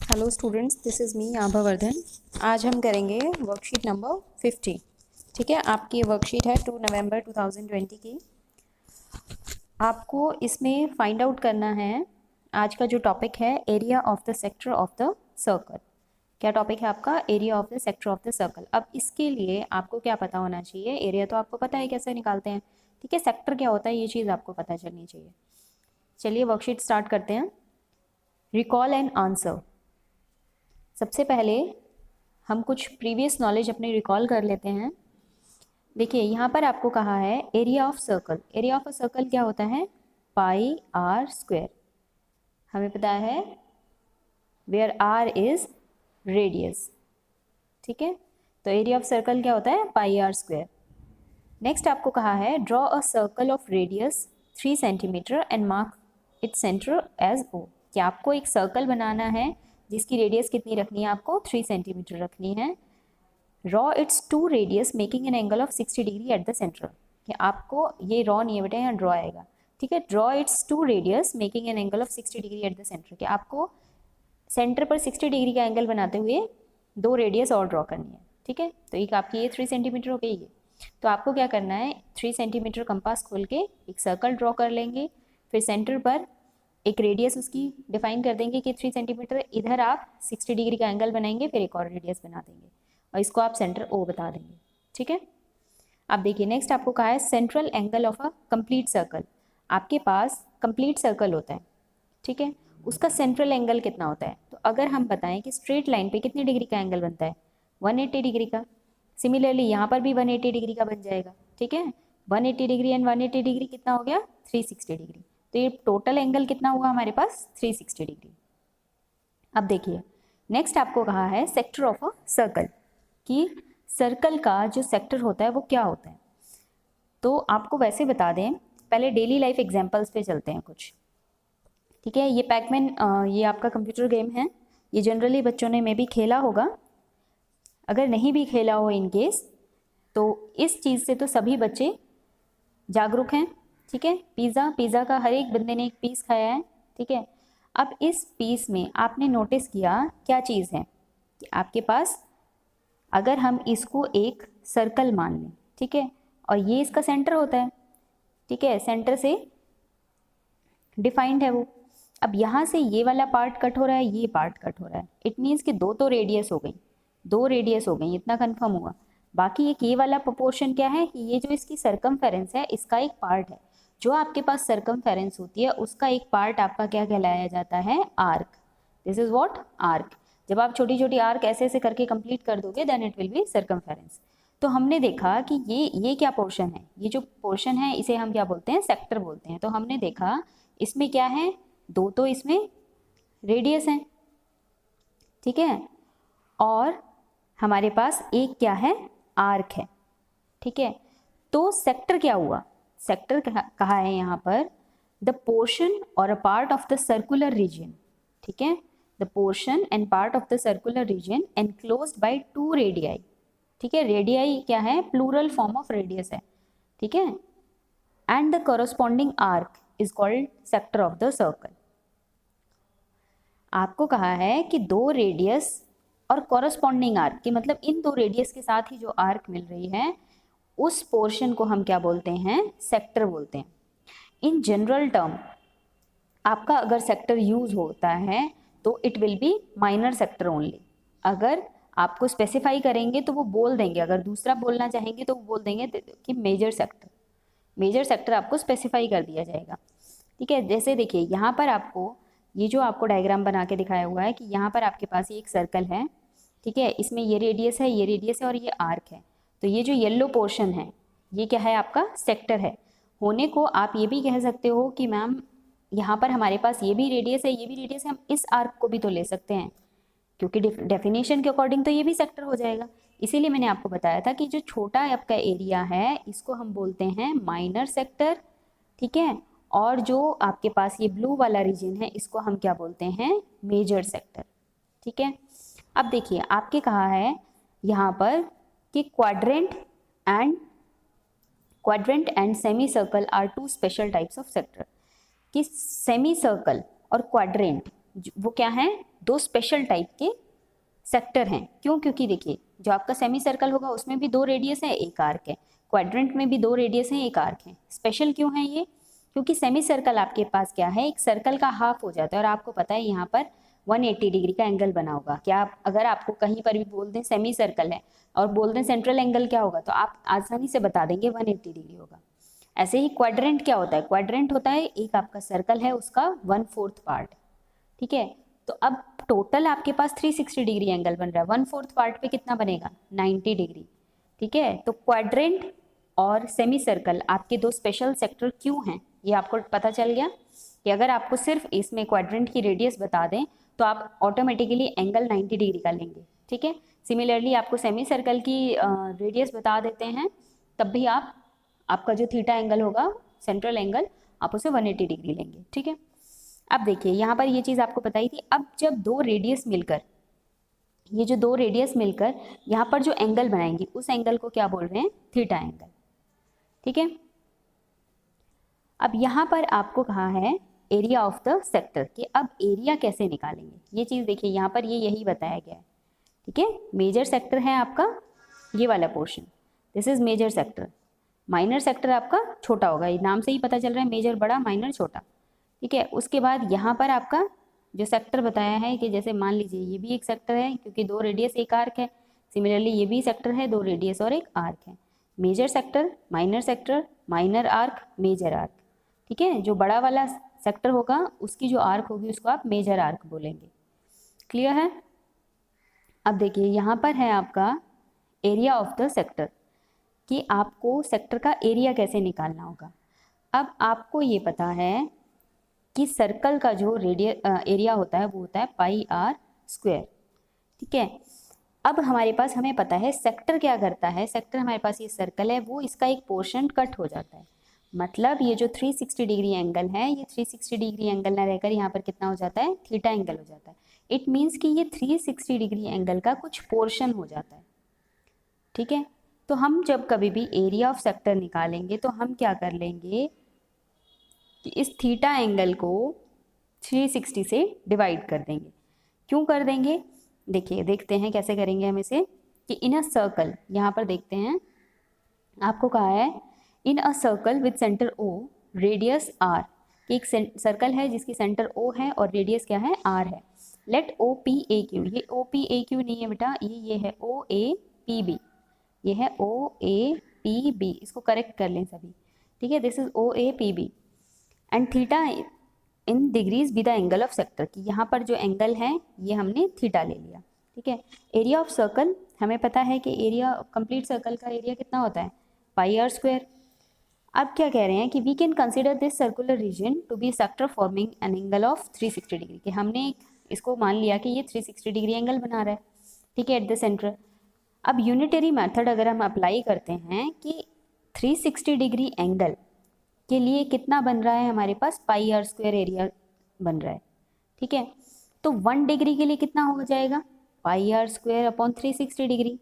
Hello students, this is me Abha Vardhan. आज हम करेंगे वर्कशीट नंबर 50। ठीक है, आपकी वर्कशीट है 2 नवंबर 2020 की। आपको इसमें फाइंड आउट करना है, आज का जो टॉपिक है area of the sector of the circle. क्या टॉपिक है आपका? Area of the sector of the circle. अब इसके लिए आपको क्या पता होना चाहिए? एरिया तो आपको पता है कैसे निकालते हैं, ठीक है। सेक्टर क्या होता है ये चीज़ आपको पता चलनी चाहिए। चलिए वर्कशीट स्टार्ट करते हैं। Recall and answer. सबसे पहले हम कुछ प्रीवियस नॉलेज अपनी रिकॉल कर लेते हैं। देखिए यहाँ पर आपको कहा है area of circle. Area of a circle क्या होता है? Pi R square. हमें पता है वेयर आर इज रेडियस, ठीक है। तो एरिया ऑफ सर्कल क्या होता है? Pi R square. नेक्स्ट आपको कहा है draw a circle of radius 3 centimetre and mark its centre as O. कि आपको एक सर्कल बनाना है जिसकी रेडियस कितनी रखनी है? आपको 3 सेंटीमीटर रखनी है। Draw its two radius making an angle of 60 degree at the centre. कि आपको ये रॉ नहीं है बेटा, यहाँ ड्रॉ आएगा, ठीक है। Draw its two radius making an angle of 60 degree at the centre. कि आपको सेंटर पर 60 डिग्री का एंगल बनाते हुए 2 रेडियस और ड्रॉ करनी है, ठीक है। तो एक आपकी ये 3 सेंटीमीटर हो गई ये। तो आपको क्या करना है, 3 सेंटीमीटर कंपास खोल के एक सर्कल ड्रॉ कर लेंगे। फिर सेंटर पर एक रेडियस उसकी डिफाइन कर देंगे कि 3 सेंटीमीटर। इधर आप 60 डिग्री का एंगल बनाएंगे, फिर एक और रेडियस बना देंगे और इसको आप सेंटर ओ बता देंगे, ठीक है। अब देखिए नेक्स्ट आपको कहा है central angle of a complete circle. आपके पास कंप्लीट सर्कल होता है, ठीक है। उसका सेंट्रल एंगल कितना होता है? तो अगर हम बताएं कि स्ट्रेट लाइन पे कितने डिग्री का एंगल बनता है? 180 डिग्री का। सिमिलरली यहाँ पर भी 180 डिग्री का बन जाएगा, ठीक है। 180 डिग्री एंड 180 डिग्री कितना हो गया? 360 डिग्री। तो ये टोटल एंगल कितना हुआ हमारे पास? 360 डिग्री। अब देखिए नेक्स्ट आपको कहा है सेक्टर ऑफ अ सर्कल। कि सर्कल का जो सेक्टर होता है वो क्या होता है। तो आपको वैसे बता दें, पहले डेली लाइफ एग्जांपल्स पे चलते हैं कुछ, ठीक है। ये पैकमैन ये आपका कंप्यूटर गेम है। ये जनरली बच्चों ने मे भी खेला होगा। अगर नहीं भी खेला हो इन केस, तो इस चीज़ से तो सभी बच्चे जागरूक हैं, ठीक है। पिज़्ज़ा का हर एक बंदे ने एक पीस खाया है, ठीक है। अब इस पीस में आपने नोटिस किया क्या चीज़ है कि आपके पास, अगर हम इसको एक सर्कल मान लें, ठीक है, और ये इसका सेंटर होता है, ठीक है, सेंटर से डिफाइंड है वो। अब यहाँ से ये वाला पार्ट कट हो रहा है, ये पार्ट कट हो रहा है। इट मीन्स कि दो तो रेडियस हो गई, 2 रेडियस हो गई, इतना कंफर्म हुआ। बाकी एक ये वाला प्रोपोर्शन क्या है कि ये जो इसकी सरकमफेरेंस है इसका एक पार्ट है। जो आपके पास सरकमफेरेंस होती है उसका एक पार्ट आपका क्या कहलाया जाता है? Arc. This is what? Arc. जब आप छोटी छोटी आर्क ऐसे ऐसे करके कंप्लीट कर दोगे then it will be circumference. तो हमने देखा कि ये क्या पोर्शन है, ये जो पोर्शन है इसे हम क्या बोलते हैं? सेक्टर बोलते हैं। तो हमने देखा इसमें क्या है, 2 तो इसमें रेडियस हैं, ठीक है, और हमारे पास एक क्या है? आर्क है, ठीक है। तो सेक्टर क्या हुआ? सेक्टर कहा है यहाँ पर द पोर्शन और a part of the circular region, ठीक है। The portion and part of the circular region enclosed bye 2 radii, ठीक है। रेडियाई क्या है? प्लूरल फॉर्म ऑफ रेडियस है, ठीक है। And the corresponding arc is called sector of the circle. आपको कहा है कि 2 रेडियस और कॉरस्पॉन्डिंग आर्क की, मतलब इन 2 रेडियस के साथ ही जो आर्क मिल रही है उस पोर्शन को हम क्या बोलते हैं? सेक्टर बोलते हैं। इन जनरल टर्म आपका अगर सेक्टर यूज होता है तो it will B minor sector only. अगर आपको स्पेसिफाई करेंगे तो वो बोल देंगे, अगर दूसरा बोलना चाहेंगे तो वो बोल देंगे कि मेजर सेक्टर। मेजर सेक्टर आपको स्पेसिफाई कर दिया जाएगा, ठीक है। जैसे देखिए यहाँ पर आपको ये जो आपको डायग्राम बना के दिखाया हुआ है कि यहाँ पर आपके पास ये एक सर्कल है, ठीक है। इसमें ये रेडियस है, ये रेडियस है और ये आर्क है। तो ये जो येलो पोर्शन है ये क्या है? आपका सेक्टर है। होने को आप ये भी कह सकते हो कि मैम यहाँ पर हमारे पास ये भी रेडियस है, ये भी रेडियस है, हम इस आर्क को भी तो ले सकते हैं, क्योंकि डेफिनेशन के अकॉर्डिंग तो ये भी सेक्टर हो जाएगा। इसीलिए मैंने आपको बताया था कि जो छोटा आपका एरिया है इसको हम बोलते हैं माइनर सेक्टर, ठीक है। और जो आपके पास ये ब्लू वाला रीजन है इसको हम क्या बोलते हैं? मेजर सेक्टर, ठीक है। अब देखिए आपके कहा है यहाँ पर कि quadrant and semicircle are 2 special types of sector. कि सेमी सर्कल और क्वाड्रेंट वो क्या है? दो स्पेशल टाइप के सेक्टर हैं। क्यों? क्योंकि देखिए जो आपका सेमी सर्कल होगा उसमें भी दो रेडियस है, एक आर्क है। क्वाड्रेंट में भी दो रेडियस हैं, एक आर्क है। स्पेशल क्यों है ये? क्योंकि सेमी सर्कल आपके पास क्या है, एक सर्कल का हाफ हो जाता है, और आपको पता है यहाँ पर 180 डिग्री का एंगल बना होगा। क्या आप अगर आपको कहीं पर भी बोल दें सेमी सर्कल है और बोल दें सेंट्रल एंगल क्या होगा, तो आप आसानी से बता देंगे 180 डिग्री होगा। ऐसे ही क्वाड्रेंट क्या होता है? क्वाड्रेंट होता है एक आपका सर्कल है उसका 1/4 पार्ट। ठीक है, तो अब टोटल आपके पास 360 डिग्री एंगल बन रहा है, 1/4 पार्ट पे कितना बनेगा? 90 डिग्री। ठीक है, तो क्वाड्रेंट और सेमी सर्कल आपके दो स्पेशल सेक्टर क्यों हैं, ये आपको पता चल गया कि अगर आपको सिर्फ इसमें क्वाड्रेंट की रेडियस बता दें तो आप ऑटोमेटिकली एंगल 90 डिग्री का लेंगे। ठीक है, सिमिलरली आपको सेमी सर्कल की रेडियस बता देते हैं तब भी आपका जो थीटा एंगल होगा, सेंट्रल एंगल, आप उसे 180 डिग्री लेंगे। ठीक है, अब देखिए यहाँ पर ये चीज़ आपको बताई थी। अब जब दो रेडियस मिलकर, ये जो दो रेडियस मिलकर यहाँ पर जो एंगल बनाएंगी उस एंगल को क्या बोल रहे हैं? Theta angle. ठीक है, अब यहाँ पर आपको कहा है एरिया ऑफ द सेक्टर कि अब एरिया कैसे निकालेंगे। ये चीज़ देखिए यहाँ पर ये यही बताया गया है। ठीक है, मेजर सेक्टर है आपका ये वाला portion, this is major sector. Minor sector आपका छोटा होगा, ये नाम से ही पता चल रहा है, मेजर बड़ा, माइनर छोटा। ठीक है, उसके बाद यहाँ पर आपका जो सेक्टर बताया है कि जैसे मान लीजिए ये भी एक सेक्टर है क्योंकि दो रेडियस एक आर्क है, सिमिलरली ये भी सेक्टर है, दो रेडियस और एक आर्क है। Major sector, minor arc, major arc. ठीक है, जो बड़ा वाला सेक्टर होगा उसकी जो आर्क होगी उसको आप मेजर आर्क बोलेंगे। क्लियर है? अब देखिए यहाँ पर है आपका एरिया ऑफ द सेक्टर कि आपको सेक्टर का एरिया कैसे निकालना होगा। अब आपको ये पता है कि सर्कल का जो एरिया होता है वो होता है πr²। ठीक है, अब हमारे पास हमें पता है सेक्टर क्या करता है। सेक्टर हमारे पास ये सर्कल है, वो इसका एक पोर्शन कट हो जाता है, मतलब ये जो 360 डिग्री एंगल है, ये 360 डिग्री एंगल ना रहकर यहाँ पर कितना हो जाता है? थीटा एंगल हो जाता है। इट मीन्स कि ये 360 डिग्री एंगल का कुछ पोर्शन हो जाता है। ठीक है, तो हम जब कभी भी एरिया ऑफ सेक्टर निकालेंगे तो हम क्या कर लेंगे कि इस थीटा एंगल को 360 से डिवाइड कर देंगे। क्यों कर देंगे? देखिए देखते हैं कैसे करेंगे हम इसे। कि इन अ सर्कल, यहाँ पर देखते हैं आपको कहा है in a circle with centre O radius R, एक सर्कल है जिसकी सेंटर ओ है और रेडियस क्या है? आर है। Let O P A Q, ये ओ पी ए क्यू नहीं है बेटा, ये है ओ ए पी बी, ये है ओ ए पी बी, इसको करेक्ट कर लें सभी। ठीक है, this is O A P B and theta in degrees be the angle of sector, की यहाँ पर जो एंगल है ये हमने थीटा ले लिया। ठीक है, एरिया ऑफ सर्कल हमें पता है कि एरिया कंप्लीट सर्कल का एरिया कितना होता है? πr²। अब क्या कह रहे हैं कि we can consider this circular region to be sector forming an angle of 360 degree, कि हमने इसको मान लिया कि ये 360 डिग्री एंगल बना रहा है। ठीक है, एट द सेंटर। अब यूनिटरी मेथड अगर हम अप्लाई करते हैं कि 360 डिग्री एंगल के लिए कितना बन रहा है हमारे पास? πr² एरिया बन रहा है। ठीक है, तो 1 डिग्री के लिए कितना हो जाएगा? πr² upon 360 degree.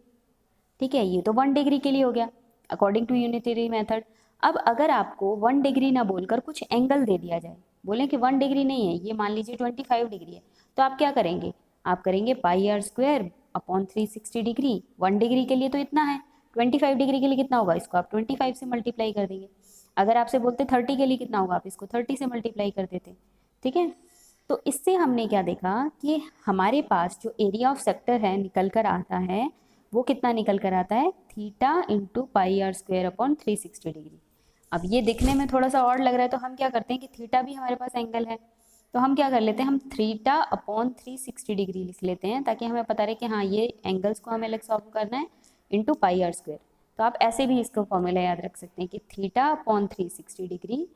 ठीक है, ये तो 1 डिग्री के लिए हो गया अकॉर्डिंग टू यूनिटरी मेथड। अब अगर आपको 1 डिग्री ना बोलकर कुछ एंगल दे दिया जाए, बोलें कि 1 डिग्री नहीं है, ये मान लीजिए 25 डिग्री है, तो आप क्या करेंगे? आप करेंगे πr² अपॉन 360 डिग्री। 1 डिग्री के लिए तो इतना है, 25 डिग्री के लिए कितना होगा? इसको आप 25 से मल्टीप्लाई कर देंगे। अगर आपसे बोलते 30 के लिए कितना होगा, आप इसको 30 से मल्टीप्लाई कर देते। ठीक है, तो इससे हमने क्या देखा कि हमारे पास जो एरिया ऑफ सेक्टर है निकल कर आता है वो कितना निकल कर आता है? Theta into πr² upon 360 degree. अब ये दिखने में थोड़ा सा और लग रहा है तो हम क्या करते हैं कि थीटा भी हमारे पास एंगल है, तो हम क्या कर लेते हैं, हम थीटा अपॉन 360 डिग्री लिख लेते हैं ताकि हमें पता रहे कि हाँ ये एंगल्स को हमें सॉल्व करना है इंटू πr²। तो आप ऐसे भी इसको फॉर्मूला याद रख सकते हैं कि theta upon 360 degree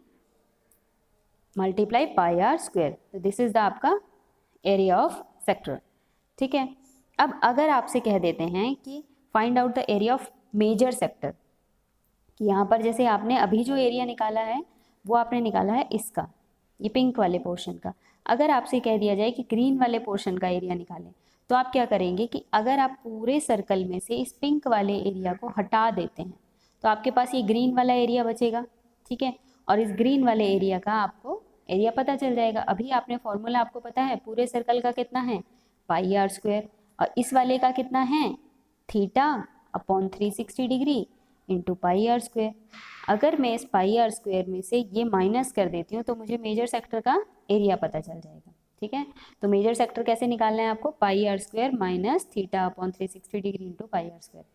multiply πr²। तो दिस इज द आपका एरिया ऑफ सेक्टर। ठीक है, अब अगर आपसे कह देते हैं कि find out the area of major sector, कि यहाँ पर जैसे आपने अभी जो एरिया निकाला है वो आपने निकाला है इसका, ये पिंक वाले पोर्शन का। अगर आपसे कह दिया जाए कि ग्रीन वाले पोर्शन का एरिया निकालें, तो आप क्या करेंगे कि अगर आप पूरे सर्कल में से इस पिंक वाले एरिया को हटा देते हैं तो आपके पास ये ग्रीन वाला एरिया बचेगा। ठीक है, और इस ग्रीन वाले एरिया का आपको एरिया पता चल जाएगा। अभी आपने फॉर्मूला आपको पता है पूरे सर्कल का कितना है? पाई आर स्क्वायर, और इस वाले का कितना है theta upon 360 degree into pi R square. अगर मैं इस पाई आर स्क्वायर में से ये माइनस कर देती हूँ तो मुझे मेजर सेक्टर का एरिया पता चल जाएगा। ठीक है, तो मेजर सेक्टर कैसे निकालना है आपको, pi R square minus theta upon 360 degree into pi R square.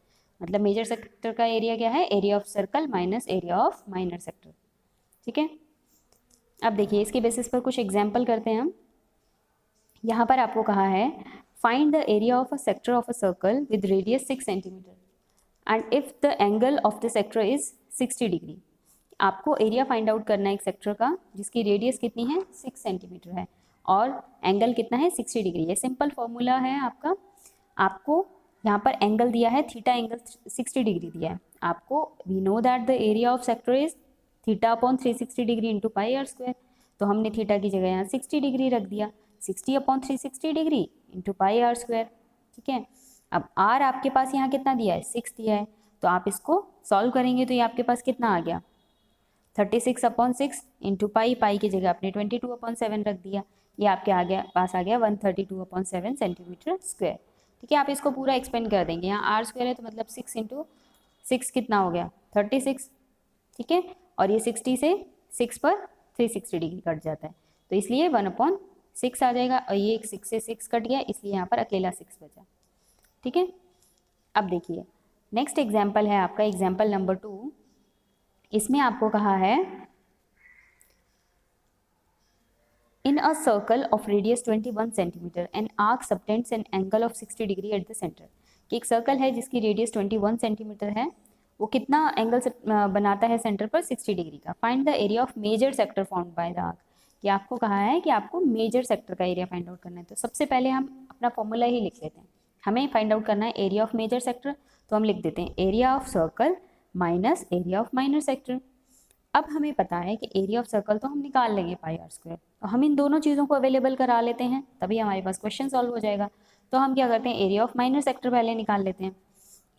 मतलब मेजर सेक्टर का एरिया क्या है, area of circle minus area of minor sector. ठीक है, अब देखिए इसके बेसिस पर कुछ एग्जाम्पल करते हैं हम। यहाँ पर आपको कहा है find the area of a sector of a circle with radius 6 centimetre and if the angle of the sector is 60 degree. आपको एरिया फाइंड आउट करना है एक सेक्टर का जिसकी रेडियस कितनी है 6 सेंटीमीटर है और एंगल कितना है 60 डिग्री। ये सिंपल फॉर्मूला है आपका। आपको यहाँ पर एंगल दिया है थीटा एंगल 60 डिग्री दिया है आपको। We know that the area of sector is theta upon 360 degree into pi R square. तो हमने थीटा की जगह यहाँ 60 डिग्री रख दिया, 60 upon 360 degree into pi R square. ठीक है, अब आर आपके पास यहाँ कितना दिया है 6 दिया है, तो आप इसको सॉल्व करेंगे तो ये आपके पास कितना आ गया 36 अपॉन 6 इंटू पाई, पाई की जगह आपने 22 अपॉन 7 रख दिया, ये आपके पास आ गया 132 अपॉन 7 सेंटीमीटर स्क्वायर। ठीक है, आप इसको पूरा एक्सपेंड कर देंगे, यहाँ आर स्क्वायर है तो मतलब 6 इंटू 6 कितना हो गया 36। ठीक है, और ये 60 से 6 पर 360 डिग्री कट जाता है तो इसलिए 1/6 आ जाएगा, और ये 6 से 6 कट गया इसलिए यहाँ पर अकेला 6 बचा। ठीक है, अब देखिए नेक्स्ट एग्जाम्पल है आपका एग्जाम्पल नंबर 2। इसमें आपको कहा है in a circle of radius 21 centimetre an arc subtends an angle of 60 degree at the centre. कि एक सर्कल है जिसकी रेडियस 21 सेंटीमीटर है, वो कितना एंगल बनाता है सेंटर पर 60 डिग्री का। Find the area of major sector formed by the arc. कि आपको कहा है कि आपको मेजर सेक्टर का एरिया फाइंड आउट करना है। तो सबसे पहले हम अपना फॉर्मूला ही लिख लेते हैं। हमें फाइंड आउट करना है एरिया ऑफ मेजर सेक्टर, तो हम लिख देते हैं area of circle minus area of minor sector. अब हमें पता है कि एरिया ऑफ सर्कल तो हम निकाल लेंगे पाई आर स्क्वायर, तो हम इन दोनों चीज़ों को अवेलेबल करा लेते हैं तभी हमारे पास क्वेश्चन सॉल्व हो जाएगा। तो हम क्या करते हैं एरिया ऑफ माइनर सेक्टर पहले निकाल लेते हैं।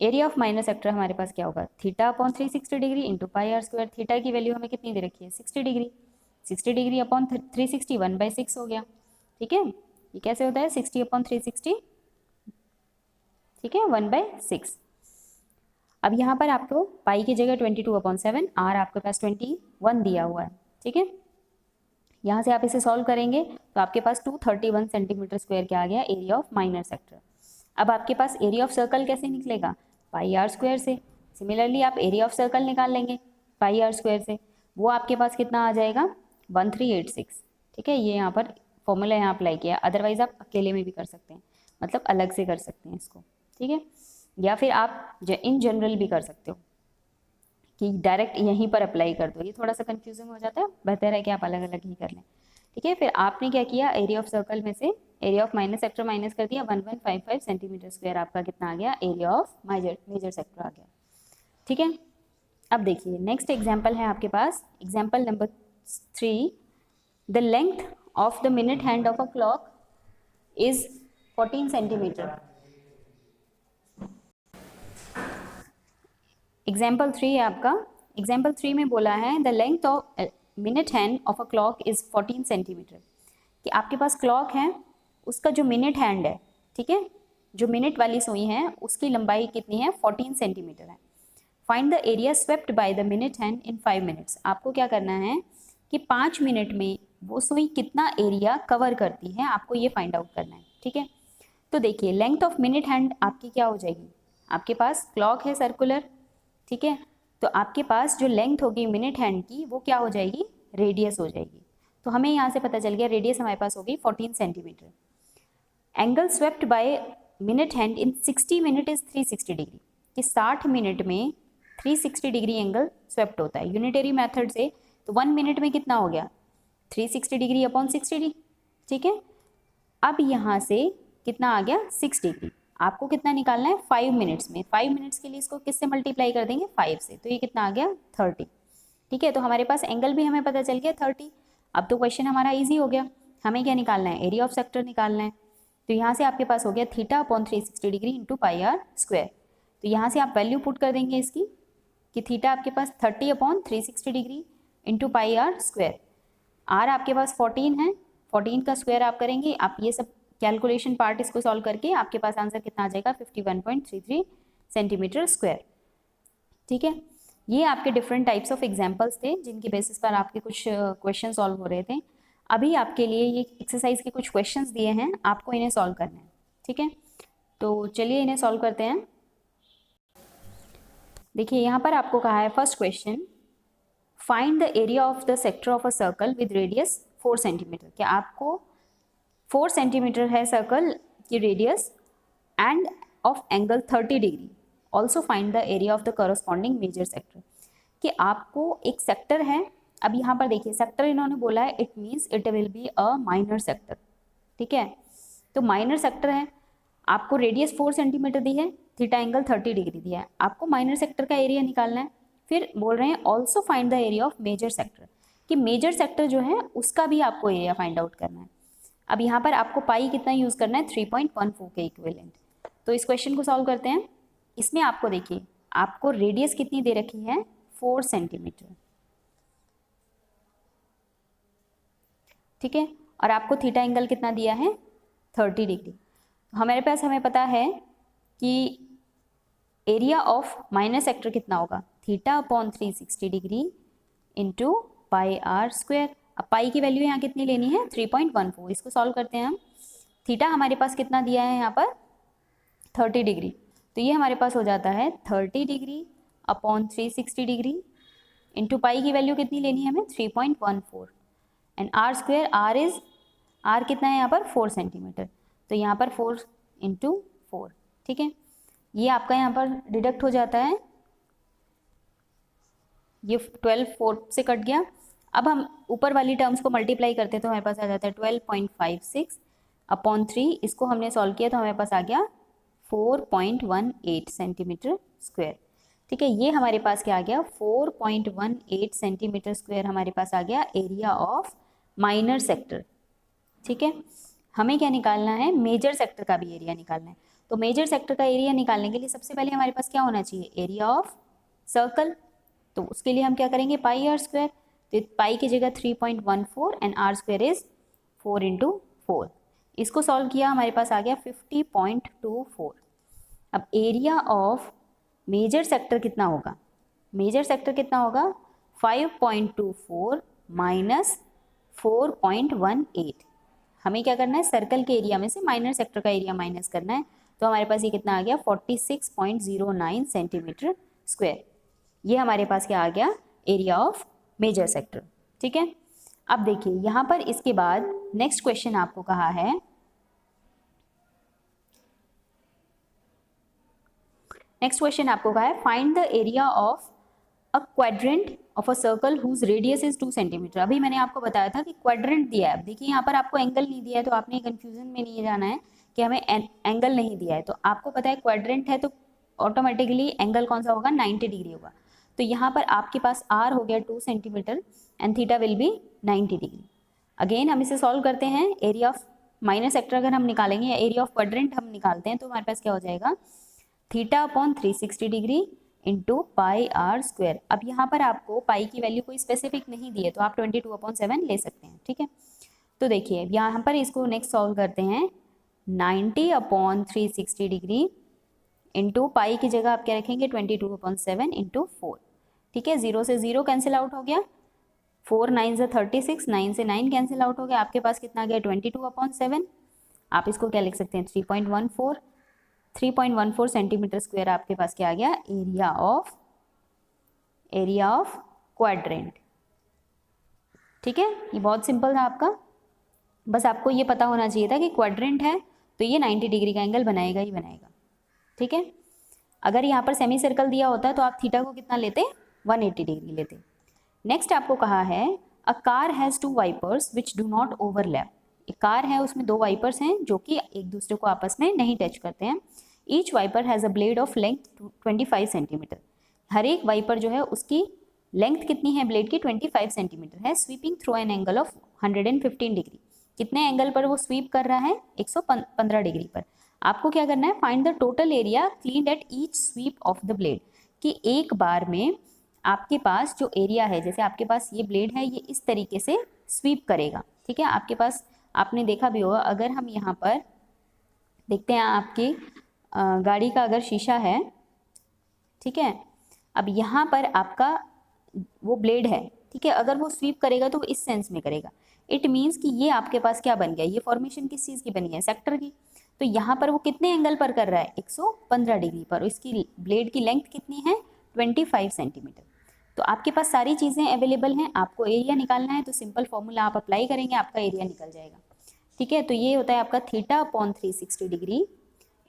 एरिया ऑफ माइनर सेक्टर हमारे पास क्या होगा theta upon 360 degree into pi R square. Theta की वैल्यू हमें कितनी दे रखी है 60 डिग्री, 60 डिग्री अपॉन 360 1/6 हो गया। ठीक है, ये कैसे होता है 60 अपॉन 360, ठीक है 1/6। अब यहाँ पर आपको पाई की जगह 22/7, आर आपके पास 21 दिया हुआ है। ठीक है, यहाँ से आप इसे सॉल्व करेंगे तो आपके पास 231 सेंटीमीटर स्क्वायर क्या आ गया एरिया ऑफ माइनर सेक्टर। अब आपके पास एरिया ऑफ सर्कल कैसे निकलेगा पाई आर स्क्वायर से। सिमिलरली आप एरिया ऑफ सर्कल निकाल लेंगे पाई आर स्क्वायर से, वो आपके पास कितना आ जाएगा 1386। ठीक है, ये यहाँ पर फॉर्मूला यहाँ अप्लाई किया, अदरवाइज आप अकेले में भी कर सकते हैं, मतलब अलग से कर सकते हैं इसको। ठीक है, या फिर आप इन जनरल भी कर सकते हो कि डायरेक्ट यहीं पर अप्लाई कर दो, ये थोड़ा सा कंफ्यूजिंग हो जाता है, बेहतर है कि आप अलग अलग ही कर लें। ठीक है, फिर आपने क्या किया एरिया ऑफ सर्कल में से area of minor sector minus कर दिया, 1155 सेंटीमीटर स्क्वायर आपका कितना आ गया एरिया ऑफ मेजर सेक्टर आ गया। ठीक है, अब देखिए नेक्स्ट एग्जाम्पल है आपके पास example number 3। The length of the minute hand of a clock is 14 centimetre. Example 3 है आपका। एग्जाम्पल 3 में बोला है the length of minute hand of a clock is 14 centimetre. कि आपके पास क्लॉक है, उसका जो मिनट हैंड है, ठीक है, जो मिनट वाली सुई है उसकी लंबाई कितनी है 14 सेंटीमीटर है। Find the area swept by the minute hand in 5 minutes. आपको क्या करना है कि 5 मिनट में वो सुई कितना एरिया कवर करती है, आपको ये फाइंड आउट करना है। ठीक है, तो देखिए लेंथ ऑफ मिनट हैंड आपकी क्या हो जाएगी, आपके पास क्लॉक है सर्कुलर, ठीक है, तो आपके पास जो लेंथ होगी मिनट हैंड की वो क्या हो जाएगी रेडियस हो जाएगी। तो हमें यहाँ से पता चल गया रेडियस हमारे पास होगी 14 centimetre. Angle swept by minute hand in 60 minute is 360 degree. कि 60 मिनट में 360 डिग्री एंगल स्वेप्ट होता है यूनिटरी मेथड से, तो 1 मिनट में कितना हो गया 360 डिग्री अपॉन 60। ठीक है, अब यहाँ से कितना आ गया 6 डिग्री। आपको कितना निकालना है 5 मिनट्स में, 5 मिनट्स के लिए इसको किससे मल्टीप्लाई कर देंगे 5 से, तो ये कितना आ गया 30। ठीक है, तो हमारे पास एंगल भी हमें पता चल गया 30। अब तो क्वेश्चन हमारा इजी हो गया, हमें क्या निकालना है एरिया ऑफ सेक्टर निकालना है। तो यहाँ से आपके पास हो गया theta upon 360 degree into pi R square. तो यहाँ से आप वैल्यू पुट कर देंगे इसकी कि थीटा आपके पास 30 upon 360 degree into pi R square. R आपके पास 14 है, 14 का स्क्वायर आप करेंगे, आप ये सब कैलकुलेशन पार्ट इसको सॉल्व करके आपके पास आंसर कितना आ जाएगा 51.33 सेंटीमीटर स्क्वायर। ठीक है, ये आपके डिफरेंट टाइप्स ऑफ एग्जाम्पल्स थे जिनके बेसिस पर आपके कुछ क्वेश्चन सॉल्व हो रहे थे। अभी आपके लिए ये एक्सरसाइज के कुछ क्वेश्चंस दिए हैं, आपको इन्हें सॉल्व करना है। ठीक है, तो चलिए इन्हें सॉल्व करते हैं। देखिए यहाँ पर आपको कहा है first question, find the area of the sector of a circle with radius 4 centimetre. क्या आपको 4 सेंटीमीटर है सर्कल की radius and of angle 30 degree. Also find the area of the corresponding major sector. कि आपको एक सेक्टर है, अब यहाँ पर देखिए सेक्टर इन्होंने बोला है, it means it will be a minor sector. ठीक है, तो माइनर सेक्टर है, आपको रेडियस 4 सेंटीमीटर दी है, थीटा एंगल 30 डिग्री दिया है, आपको माइनर सेक्टर का एरिया निकालना है। फिर बोल रहे हैं also find the area of major sector, कि मेजर सेक्टर जो है उसका भी आपको एरिया फाइंड आउट करना है। अब यहाँ पर आपको पाई कितना यूज़ करना है, 3.14 के इक्विवेलेंट। तो इस क्वेश्चन को सॉल्व करते हैं। इसमें आपको देखिए आपको रेडियस कितनी दे रखी है, 4 सेंटीमीटर। ठीक है, और आपको थीटा एंगल कितना दिया है, 30 डिग्री। हमारे पास हमें पता है कि एरिया ऑफ माइनर सेक्टर कितना होगा, theta upon 360 degree into pi R square. अब पाई की वैल्यू यहाँ कितनी लेनी है, 3.14। इसको सॉल्व करते हैं हम। थीटा हमारे पास कितना दिया है यहाँ पर, 30 डिग्री, तो ये हमारे पास हो जाता है 30 डिग्री अपॉन 360 डिग्री इंटू पाई की वैल्यू कितनी लेनी है हमें, 3.14 एंड आर स्क्वायर, आर कितना है यहाँ पर, 4 सेंटीमीटर, तो यहाँ पर 4 इंटू 4। ठीक है, ये आपका यहाँ पर डिडक्ट हो जाता है, ये 12 4 से कट गया। अब हम ऊपर वाली टर्म्स को मल्टीप्लाई करते हैं तो हमारे पास आ जाता है 12.56 अपॉन 3। इसको हमने सॉल्व किया तो हमारे पास आ गया 4.18 सेंटीमीटर स्क्वायर। ठीक है, ये हमारे पास क्या आ गया, 4.18 सेंटीमीटर स्क्वायर हमारे पास आ गया एरिया ऑफ माइनर सेक्टर। ठीक है, हमें क्या निकालना है, मेजर सेक्टर का भी एरिया निकालना है। तो मेजर सेक्टर का एरिया निकालने के लिए सबसे पहले हमारे पास क्या होना चाहिए, एरिया ऑफ सर्कल। तो उसके लिए हम क्या करेंगे, पाई आर स्क्वायर। तो पाई की जगह 3.14 and R square is 4 into 4। इसको सॉल्व किया, हमारे पास आ गया 50.24। अब एरिया ऑफ मेजर सेक्टर कितना होगा, मेजर सेक्टर कितना होगा, 5.24 माइनस 4.18। हमें क्या करना है, सर्कल के एरिया में से माइनर सेक्टर का एरिया माइनस करना है। तो हमारे पास ये कितना आ गया, 46.09 सेंटीमीटर स्क्वायर। ये हमारे पास क्या आ गया, एरिया ऑफ मेजर सेक्टर। ठीक है, अब देखिए यहाँ पर इसके बाद नेक्स्ट क्वेश्चन आपको कहा है, नेक्स्ट क्वेश्चन आपको कहा है find the area of a quadrant of a circle whose radius is 2 centimetre. अभी मैंने आपको बताया था कि क्वाड्रेंट दिया है। अब देखिए यहाँ पर आपको एंगल नहीं दिया है, तो आपने कंफ्यूजन में नहीं जाना है कि हमें एंगल नहीं दिया है। तो आपको पता है क्वाड्रेंट है तो ऑटोमेटिकली एंगल कौन सा होगा, 90 डिग्री होगा। तो यहाँ पर आपके पास आर हो गया 2 centimetre and theta will be 90 degree. Again हम इसे सॉल्व करते हैं। एरिया ऑफ माइनर सेक्टर अगर हम निकालेंगे या एरिया ऑफ क्वाड्रेंट हम निकालते हैं तो हमारे पास क्या हो जाएगा, theta upon 360 degree into pi R square. अब यहाँ पर आपको पाई की वैल्यू कोई स्पेसिफिक नहीं दी है तो आप 22/7 ले सकते हैं। ठीक है, तो देखिए यहाँ पर इसको नेक्स्ट सॉल्व करते हैं, 90 अपॉन 360 डिग्री इंटू पाई की जगह आप क्या रखेंगे, 22/7 इंटू 4। ठीक है, 0 से 0 कैंसिल आउट हो गया, 4 9 से 36, 9 से 9 कैंसिल आउट हो गया, आपके पास कितना आ गया, 22/7। आप इसको क्या लिख सकते हैं, 3.14 सेंटीमीटर स्क्वायर आपके पास क्या आ गया, एरिया ऑफ क्वाड्रेंट। ठीक है, ये बहुत सिंपल था आपका, बस आपको ये पता होना चाहिए था कि क्वाड्रेंट है तो ये 90 डिग्री का एंगल बनाएगा ही बनाएगा। ठीक है, अगर यहाँ पर सेमी सर्कल दिया होता तो आप थीटा को कितना लेते, 180 डिग्री लेते। नेक्स्ट आपको कहा है a car has 2 wipers which do not overlap. एक कार है उसमें 2 वाइपर्स हैं जो कि एक दूसरे को आपस में नहीं टच करते हैं। Each wiper has a blade of length 25 centimetre. हर एक वाइपर जो है उसकी लेंथ कितनी है ब्लेड की, 25 सेंटीमीटर है। Sweeping through an angle of 115 degree. कितने एंगल पर वो स्वीप कर रहा है, 115 डिग्री पर। आपको क्या करना है, find the total area cleaned at each sweep of the blade. कि एक बार में आपके पास जो एरिया है, जैसे आपके पास ये ब्लेड है ये इस तरीके से स्वीप करेगा। ठीक है, आपके पास आपने देखा भी होगा, अगर हम यहाँ पर देखते हैं आपकी गाड़ी का अगर शीशा है, ठीक है, अब यहाँ पर आपका वो ब्लेड है, ठीक है, अगर वो स्वीप करेगा तो वो इस सेंस में करेगा। इट मीन्स कि ये आपके पास क्या बन गया, ये फॉर्मेशन किस चीज़ की बनी है, सेक्टर की। तो यहाँ पर वो कितने एंगल पर कर रहा है, 115 डिग्री पर। इसकी ब्लेड की लेंथ कितनी है, 25 सेंटीमीटर। तो आपके पास सारी चीज़ें अवेलेबल हैं, आपको एरिया निकालना है तो सिंपल फॉर्मूला आप अप्लाई करेंगे, आपका एरिया निकल जाएगा। ठीक है, तो ये होता है आपका थीटा अपॉन 360 डिग्री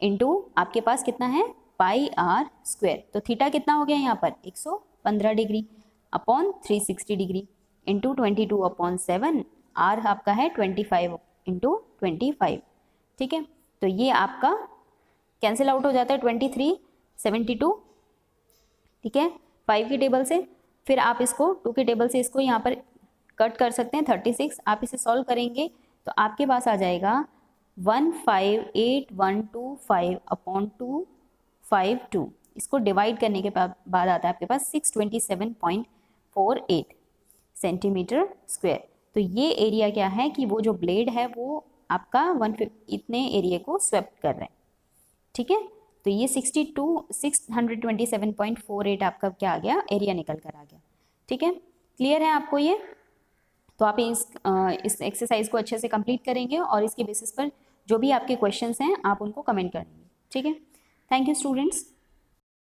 इंटू आपके पास कितना है, पाई आर स्क्वायर। तो थीटा कितना हो गया यहाँ पर, 115 degree upon 360 degree into 22 upon 7, R आपका है 25 इंटू 25। ठीक है, तो ये आपका कैंसिल आउट हो जाता है, 23 72, ठीक है, 5 की टेबल से। फिर आप इसको 2 की टेबल से इसको यहाँ पर कट कर सकते हैं, 36। आप इसे सॉल्व करेंगे तो आपके पास आ जाएगा 158,125 अपॉन 252। इसको डिवाइड करने के बाद आता है आपके पास 627.48 सेंटीमीटर स्क्वायर। तो ये एरिया क्या है कि वो जो ब्लेड है वो आपका 150 इतने एरिया को स्वेप्ट कर रहे हैं। ठीक है, तो ये 627.48 आपका क्या आ गया, एरिया निकल कर आ गया। ठीक है, क्लियर है आपको ये? तो आप इस एक्सरसाइज को अच्छे से कंप्लीट करेंगे और इसके बेसिस पर जो भी आपके क्वेश्चंस हैं आप उनको कमेंट करेंगे। ठीक है, थैंक यू स्टूडेंट्स।